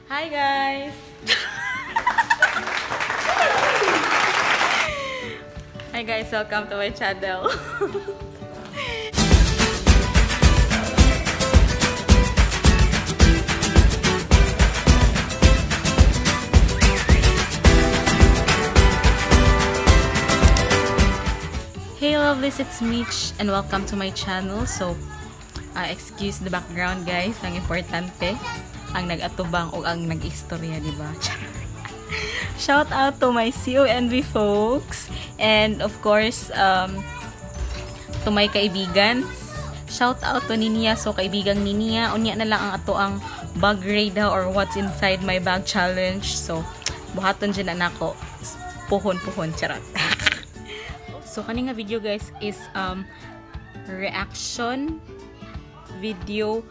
Hi guys! Hi guys, welcome to my channel. Hey lovelies, it's Mitch and welcome to my channel. So, excuse the background guys, ang importante ang nag-atubang o ang nag-istorya, diba? Shout out to my CONV folks and of course to my kaibigan. Shout out to Ninia. So kaibigang Ninia, unya na lang ang ato ang bag raid or what's inside my bag challenge. So buhaton dyan na nako. Puhon charot. So kaning nga video guys is reaction video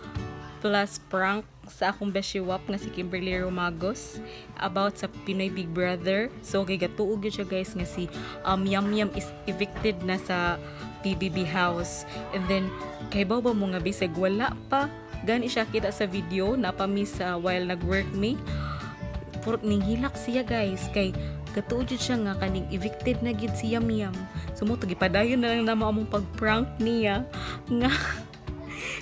plus prank sa akong beshiwap nga si Kimberly Romagos about sa Pinoy Big Brother. So kay gatuog siya guys nga si Yum Yum is evicted na sa PBB house. And then kay bawa mo nga bisag wala pa gani siya kita sa video napami sa while nag-work me. Puro ning hilak siya guys kay gatuod siya nga kaning evicted na gid si Yum Yum. So mo tagipadayon na lang namo among pag-prank niya nga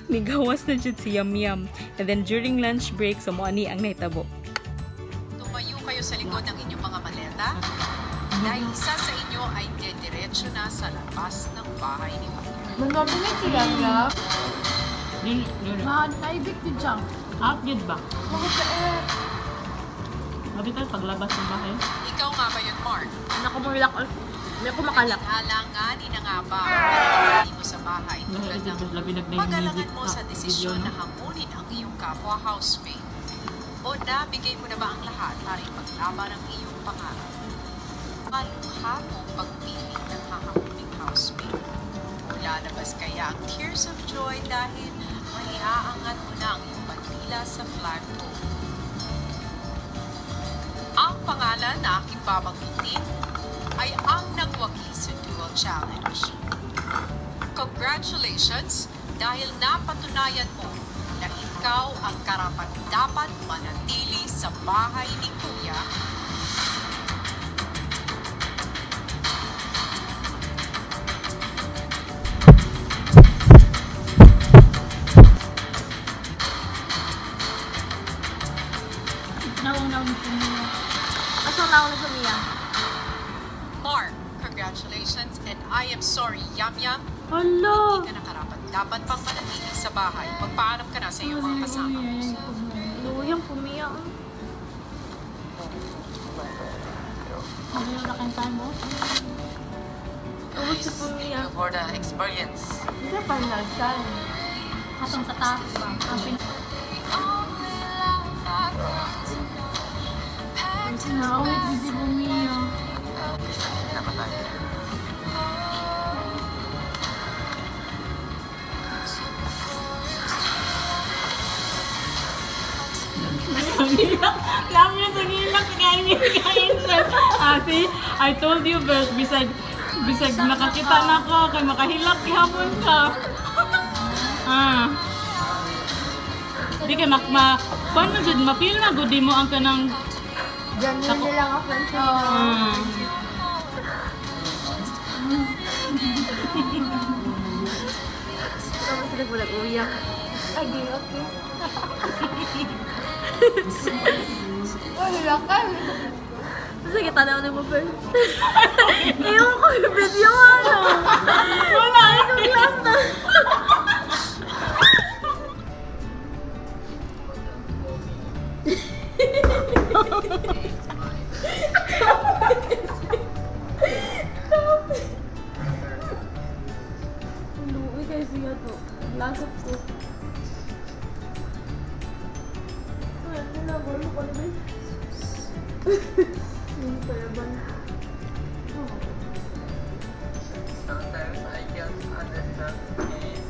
nigawas na dyan si Yum Yum. And then during lunch break, so mo ani ang naitabo. Tumayo kayo sa likod ng inyong mga maleta dahil isa sa inyo ay dediretso na sa labas ng bahay ni Panginoon. Manabi na si Yum Yum. Naibig din siya. Update ba? Bakit ka Mabi tayo paglabas ng bahay. Ikaw nga ba yun, Mark? Nakumulak. May kumakalak. Alanganin na nga ba ang mo sa bahay tulad ng pag-alangan mo sa desisyon na hamunin ang iyong kapwa housemate? O nabigay mo na ba ang lahat para ipaglaban ang iyong pangarap? Maluha mong pagpili ng hahamuning housemate. Lalabas kaya ang tears of joy dahil may aangat mo na ang iyong bandila sa flagpole. Ang pangalan na aking babanggitin ay ang nagwagi sa Dual Challenge. Congratulations dahil napatunayan mo na ikaw ang karapat-dapat manatili sa bahay ni Kuya. Nawang ni Mia. Asa nawang ni Mia? Mark, congratulations and I am sorry, Yum Yum. Hala! Hindi ka nakarapat-dapat pang manatili sa bahay. Magpaalam ka na sa iyong mga kasama. Luyang Mia. Ano yung nakantahan mo? Ubus si Mia. For the experience. Isa pa nagsan. Hatong sa taas ba? Kapin. Sinawit din si Mia. Alam niyo, tagilak kain siya. See, I told you, Bert, bisag nakakita na ko, kay makahilak ihapon ka. Di kay paano dyan, mapil na, gudi mo ang kanang Ganyan nilang ako siya. Tapos sila bulag uyak. Okay. Wala ka. Sige, tanaw na mo, Bert. Ewan ko yung video ano. wala, Ang lang na. Luwi kayo siya to. Lasap ko. Ano na, balo ko na ba? Hindi pa yaman. Sometimes I can't understand his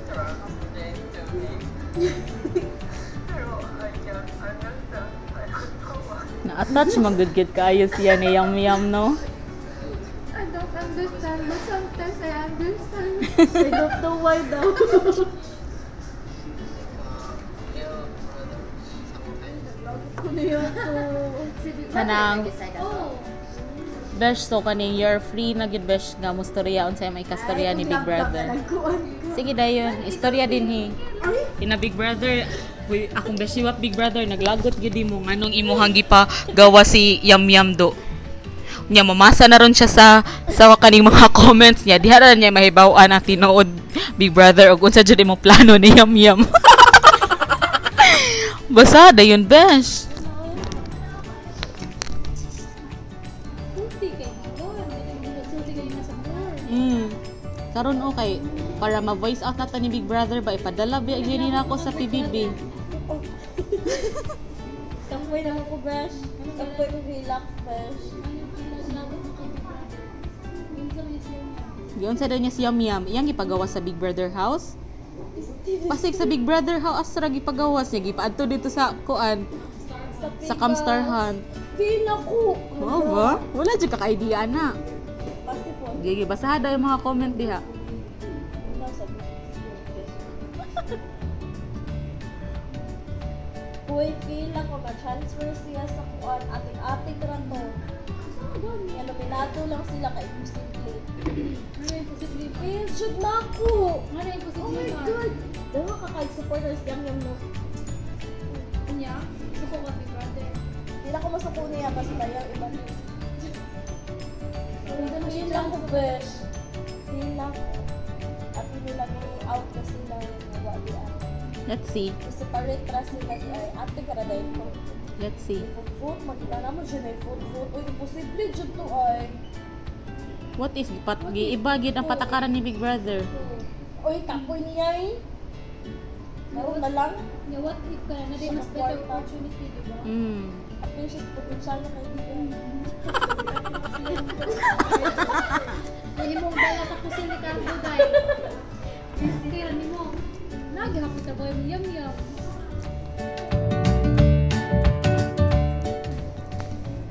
translate to me. Pero I can't understand. I don't know why. Na-attach mag-good kayo siya ni Yum Yum, no? I don't understand, but sometimes I understand. I don't know why daw. Kuno yun to. Kanang Besh, so kaning you're free na gid Besh nga mo storya unsay may kastorya ni Big Brother. Sige dayon, istorya din hi. Ina Big Brother, huy, akong beshiwap Big Brother naglagot gid mo nganong imuhang gipa gawa si Yam Yam do. Nya mamasa na ron siya sa kaning mga comments niya. Diha ra niya mahibaw-an ang tinuod Big Brother ug unsa jud imong plano ni Yam Yam. Basa dayon Besh. Karon okay para ma-voice out natin ni Big Brother ba ipadala ba gyud nako sa PBB. Kampoy na ko Besh. Kampoy ko relax Besh. Giyon sa niya si Yam Yam, iyang ipagawa sa Big Brother house. Pasig sa Big Brother house asra gipagawas niya gipaadto dito sa kuan sa Kamstarhan. Feel ako. Wow ba? Wala jud ka idea na. Gigi basahan daw yung mga comment diha. Uy, feel ako ma-transfer siya sa kuan ating ranto. Yan, nominato lang sila kay imposible. Imposible. Feel, shoot na ako! Oh my God! Dahil kakag-supporters Yam Yam no. Kanya, gusto ko Big Brother. Hindi na ako masuko niya basta yung iba niya. Feel lang ko, Besh. Feel lang ko. At hindi lang out na sila wali ako. Let's see. Separate ra sila di ay ate ka na dahil ko. Let's see. Vote, magkilala mo dyan ay vote. Uy, imposible dyan to ay. What is giiba gid ang patakaran ni Big Brother? Uy, kapoy niya eh. Naroon na lang. Yeah, what if ka na din mas better opportunity, di ba? Ako yung siya potential na kaibigan. Kaya mong dala sa kusin ni Carlo, dahil. Kaya ni mo, naghihapot ka ba yung Yam Yam?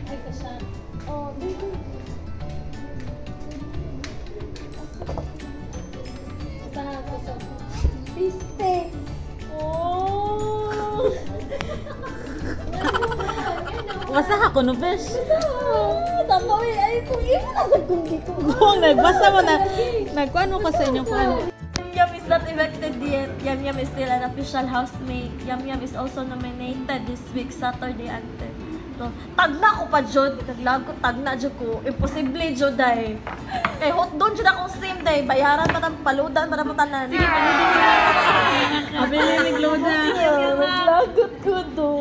Ay, kasya. Oh, baby. Basta gusto. Piste. Oh! Basa ako no Besh. Tama, ay, kung imo na sa kundi ko. Kung nagbasa mo na nagkuan mo ka sa inyong kuan. Yam is not elected yet. Yam Yam is still an official housemate. Yam Yam is also nominated this week, Saturday ante. So, tagna ko pa jud, taglag ko, tagna jud ko. Imposible jud day. Eh hot doon jud akong sim day. Bayaran pa ng paludan para mo tanan. Sige, paludan. Abili nagloda. Maglagot ko do.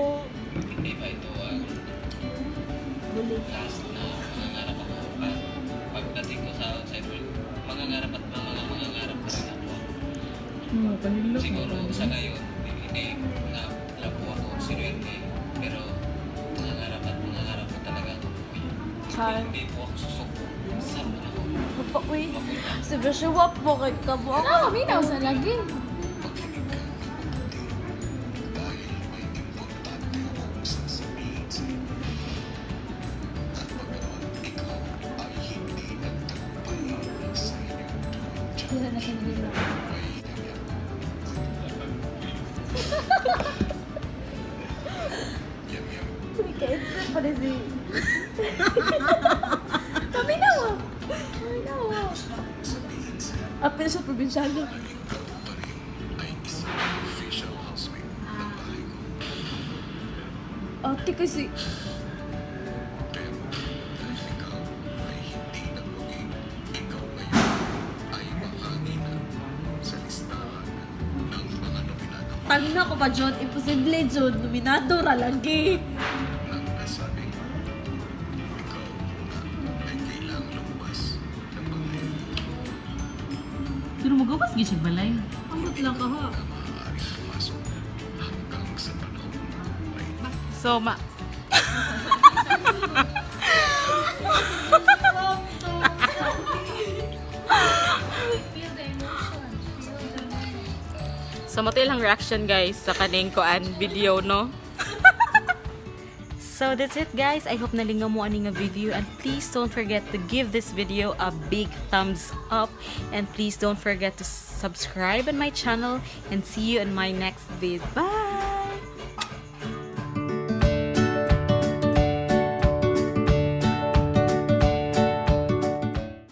Hindi ba ito last na mangangarap ako pagdating ko sa outside world, mangangarap at mangangarap pa rin ako. Siguro sa ngayon, hindi na labo ako seryoso pero mangangarap at mangangarap ko talaga ako. Hindi po ako susuko sa ako. Uy, si Beshiwap po kay Kabo. Ah, minaw sa lagi. Kaya na hindi mo. Uy, kaitsin pa rin si... Kami na wa. Kami na wa. Apil sa probinsyano. Ate kasi... Tangina ko pa, John. Imposible, John. Nominado ra lagi. Pero magawas gyud siya balay. Ambot lang ka ha. So Feel the emotion. So, moto lang reaction guys sa kaning koan video, no? So, that's it guys. I hope nalingaw mo ani nga video and please don't forget to give this video a big thumbs up and please don't forget to subscribe on my channel and see you in my next video. Bye!